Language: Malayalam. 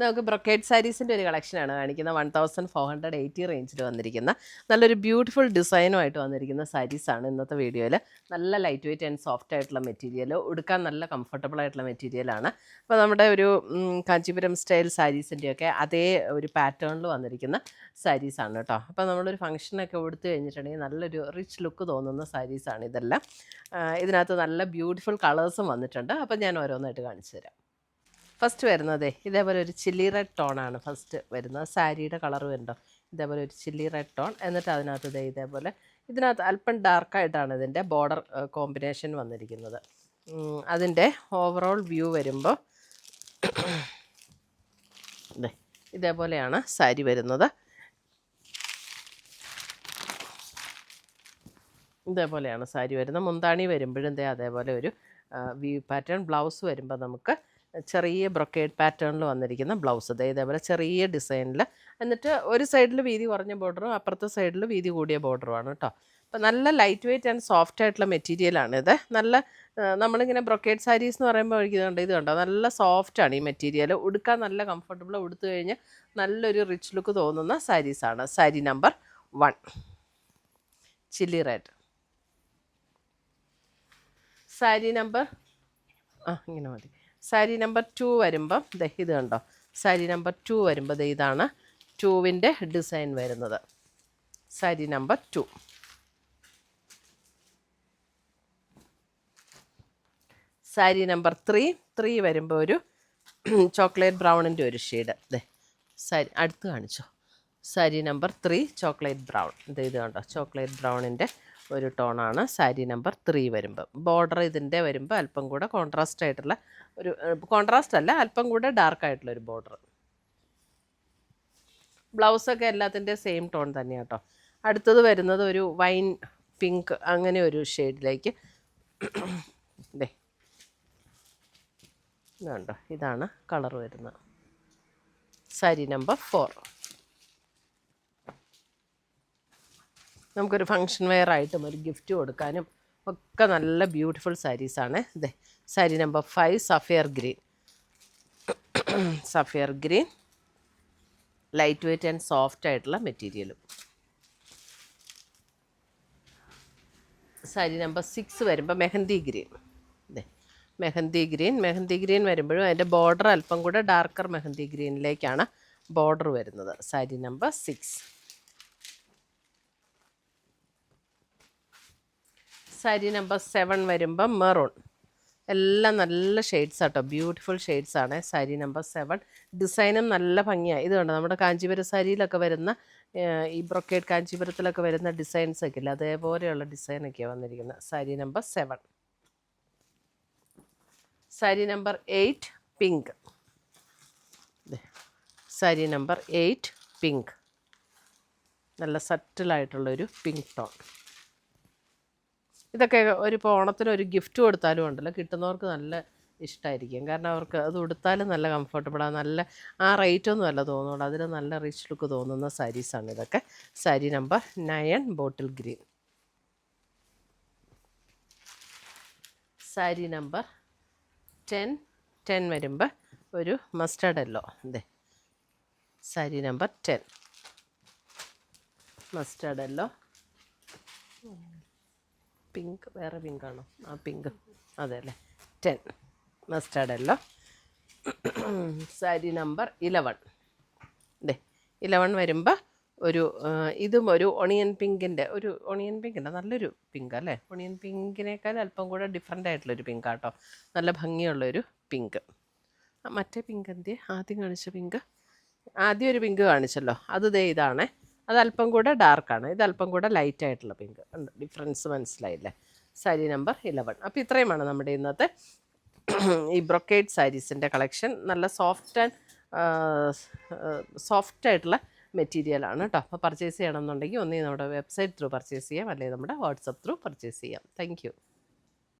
നമുക്ക് ബ്രൊക്കേഡ് സാരീസിൻ്റെ ഒരു കളക്ഷനാണ് കാണിക്കുന്നത്. 1480 റേഞ്ചിൽ വന്നിരിക്കുന്ന നല്ലൊരു ബ്യൂട്ടിഫുൾ ഡിസൈനുമായിട്ട് വന്നിരിക്കുന്ന സാരീസാണ് ഇന്നത്തെ വീഡിയോയിൽ. നല്ല ലൈറ്റ് വെയ്റ്റ് ആൻഡ് സോഫ്റ്റ് ആയിട്ടുള്ള മെറ്റീരിയൽ, ഉടുക്കാൻ നല്ല കംഫർട്ടബിൾ ആയിട്ടുള്ള മെറ്റീരിയലാണ്. അപ്പോൾ നമ്മുടെ ഒരു കാഞ്ചീപുരം സ്റ്റൈൽ സാരീസിൻ്റെയൊക്കെ അതേ ഒരു പാറ്റേണിൽ വന്നിരിക്കുന്ന സാരീസാണ് കേട്ടോ. അപ്പോൾ നമ്മളൊരു ഫംഗ്ഷനൊക്കെ ഉടുത്തു കഴിഞ്ഞിട്ടുണ്ടെങ്കിൽ നല്ലൊരു റിച്ച് ലുക്ക് തോന്നുന്ന സാരീസാണ് ഇതെല്ലാം. ഇതിനകത്ത് നല്ല ബ്യൂട്ടിഫുൾ കളേഴ്സും വന്നിട്ടുണ്ട്. അപ്പോൾ ഞാൻ ഓരോന്നായിട്ട് കാണിച്ചു തരാം. ഫസ്റ്റ് വരുന്നത് ഇതേപോലെ ഒരു ചില്ലി റെഡ് ടോണാണ് ഫസ്റ്റ് വരുന്നത്. സാരിയുടെ കളർ വരുന്നുണ്ടോ ഇതേപോലെ ഒരു ചില്ലി റെഡ് ടോൺ. എന്നിട്ട് അതിനകത്ത് ഇതേപോലെ ഇതിനകത്ത് അല്പം ഡാർക്കായിട്ടാണ് ഇതിൻ്റെ ബോർഡർ കോമ്പിനേഷൻ വന്നിരിക്കുന്നത്. അതിൻ്റെ ഓവറോൾ വ്യൂ വരുമ്പോൾ ഇതേപോലെയാണ് സാരി വരുന്നത്. ഇതേപോലെയാണ് സാരി വരുന്നത്. മുന്താണി വരുമ്പോഴും അതേപോലെ ഒരു വ്യൂ പാറ്റേൺ. ബ്ലൗസ് വരുമ്പോൾ നമുക്ക് ചെറിയ ബ്രൊക്കേഡ് പാറ്റേണിൽ വന്നിരിക്കുന്ന ബ്ലൗസ് ഇതേപോലെ ചെറിയ ഡിസൈനിൽ. എന്നിട്ട് ഒരു സൈഡിൽ വീതി കുറഞ്ഞ ബോർഡറും അപ്പുറത്തെ സൈഡിൽ വീതി കൂടിയ ബോർഡറുമാണ് കേട്ടോ. അപ്പോൾ നല്ല ലൈറ്റ് വെയ്റ്റ് ആൻഡ് സോഫ്റ്റ് ആയിട്ടുള്ള മെറ്റീരിയലാണിത്. നല്ല നമ്മളിങ്ങനെ ബ്രൊക്കേഡ് സാരീസ് എന്ന് പറയുമ്പോൾ ഇത് കണ്ടോ നല്ല സോഫ്റ്റാണ് ഈ മെറ്റീരിയൽ. ഉടുക്കാൻ നല്ല കംഫർട്ടബിൾ, ഉടുത്തു കഴിഞ്ഞ് നല്ലൊരു റിച്ച് ലുക്ക് തോന്നുന്ന സാരീസാണ്. Sari number 1 chilli red. Sari number ഇങ്ങനെ മതി. സാരി നമ്പർ 2 വരുമ്പം ഇത് കണ്ടോ. സാരി നമ്പർ 2 വരുമ്പോൾ ഇതാണ് 2വിൻ്റെ ഡിസൈൻ വരുന്നത്. സാരി നമ്പർ 2. സാരി നമ്പർ 3 വരുമ്പോൾ ഒരു ചോക്ലേറ്റ് ബ്രൗണിൻ്റെ ഒരു ഷെയ്ഡ്. സാരി അടുത്ത് കാണിച്ചോ. Sari number 3 chocolate brown. ഇത് കണ്ടോ ചോക്ലേറ്റ് ബ്രൗണിൻ്റെ ഒരു ടോണാണ് സാരി നമ്പർ 3 വരുമ്പോൾ. ബോർഡർ ഇതിൻ്റെ വരുമ്പോൾ അല്പം കൂടെ കോൺട്രാസ്റ്റ് ആയിട്ടുള്ള ഒരു കോൺട്രാസ്റ്റ് അല്ല, അല്പം കൂടെ ഡാർക്കായിട്ടുള്ളൊരു ബോർഡർ. ബ്ലൗസൊക്കെ എല്ലാത്തിൻ്റെ സെയിം ടോൺ തന്നെയാണ് കേട്ടോ. അടുത്തത് വരുന്നത് ഒരു വൈൻ പിങ്ക് അങ്ങനെ ഒരു ഷെയ്ഡിലേക്ക്. ഇതുണ്ടോ ഇതാണ് കളർ വരുന്നത്. സാരി നമ്പർ 4. നമുക്കൊരു ഫങ്ഷൻ വെയർ ആയിട്ടും ഒരു ഗിഫ്റ്റ് കൊടുക്കാനും ഒക്കെ നല്ല ബ്യൂട്ടിഫുൾ സാരീസാണ്. Sari number 5 sapphire green. Sapphire green light weight and soft ആയിട്ടുള്ള മെറ്റീരിയലും. സാരി നമ്പർ 6 വരുമ്പോൾ മെഹന്തി ഗ്രീൻ. മെഹന്തി ഗ്രീൻ വരുമ്പോഴും അതിൻ്റെ ബോർഡർ അല്പം കൂടെ ഡാർക്കർ മെഹന്തി ഗ്രീനിലേക്കാണ് ബോർഡർ വരുന്നത്. സാരി നമ്പർ 6. സാരി നമ്പർ 7 വരുമ്പം മെറൂൺ. എല്ലാം നല്ല ഷെയ്ഡ്സ് ആട്ടോ, ബ്യൂട്ടിഫുൾ ഷെയ്ഡ്സാണ്. സാരി നമ്പർ 7 ഡിസൈനും നല്ല ഭംഗിയാണ്. ഇത് കണ്ടോ നമ്മുടെ കാഞ്ചീപുരം സാരിയിലൊക്കെ വരുന്ന ഈ ബ്രൊക്കേഡ് കാഞ്ചീപുരത്തിലൊക്കെ വരുന്ന ഡിസൈൻസ് ഒക്കെ ഇല്ല, അതേപോലെയുള്ള ഡിസൈനൊക്കെയാണ് വന്നിരിക്കുന്നത്. Sari number 7. Sari number 8 pink. Sari number 8 pink നല്ല സറ്റിലായിട്ടുള്ളൊരു പിങ്ക് ടോൺ. ഇതൊക്കെ ഒരു ഓണത്തിന് ഒരു ഗിഫ്റ്റ് കൊടുത്താലും ഉണ്ടല്ലോ കിട്ടുന്നവർക്ക് നല്ല ഇഷ്ടമായിരിക്കും. കാരണം അവർക്ക് അത് ഉടുത്താലും നല്ല കംഫർട്ടബിളാണ്. നല്ല ആ റേറ്റൊന്നും അല്ല തോന്നുള്ളൂ, അതിന് നല്ല റിച്ച് ലുക്ക് തോന്നുന്ന സാരീസാണ് ഇതൊക്കെ. Sari number 9 bottle green. Sari number 10 വരുമ്പോൾ ഒരു mustard yellow. Sari number 10 mustard yellow. Pink വേറെ പിങ്കാണോ? പിങ്ക് അതെ അല്ലേ. 10 മസ്റ്റർഡ് യെല്ലോ. സാരി നമ്പർ 11. 11 വരുമ്പോൾ ഒരു ഇതും ഒരു ഒണിയൻ പിങ്കിൻ്റെ നല്ലൊരു പിങ്ക് അല്ലേ. ഒണിയൻ പിങ്കിനേക്കാൾ അല്പം കൂടെ ഡിഫറെൻ്റ് ആയിട്ടുള്ളൊരു പിങ്കാട്ടോ, നല്ല ഭംഗിയുള്ളൊരു പിങ്ക്. മറ്റേ പിങ്ക് ആദ്യം കാണിച്ച പിങ്ക്, ആദ്യം ഒരു പിങ്ക് കാണിച്ചല്ലോ, അത് ഇതാണ്. അത് അല്പം കൂടെ ഡാർക്കാണ്, ഇത് അല്പം കൂടെ ലൈറ്റ് ആയിട്ടുള്ള പിങ്ക്. ഡിഫറൻസ് മനസ്സിലായില്ലേ. സാരി നമ്പർ 11. അപ്പോൾ ഇത്രയുമാണ് നമ്മുടെ ഇന്നത്തെ ഈ ബ്രൊക്കേഡ് സാരീസിൻ്റെ കളക്ഷൻ. നല്ല സോഫ്റ്റ് ആയിട്ടുള്ള മെറ്റീരിയലാണ് കേട്ടോ. അപ്പോൾ പർച്ചേസ് ചെയ്യണമെന്നുണ്ടെങ്കിൽ ഒന്നേ നമ്മുടെ വെബ്സൈറ്റ് ത്രൂ പർച്ചേസ് ചെയ്യാം, അല്ലെങ്കിൽ നമ്മുടെ വാട്സപ്പ് ത്രൂ പർച്ചേസ് ചെയ്യാം. താങ്ക്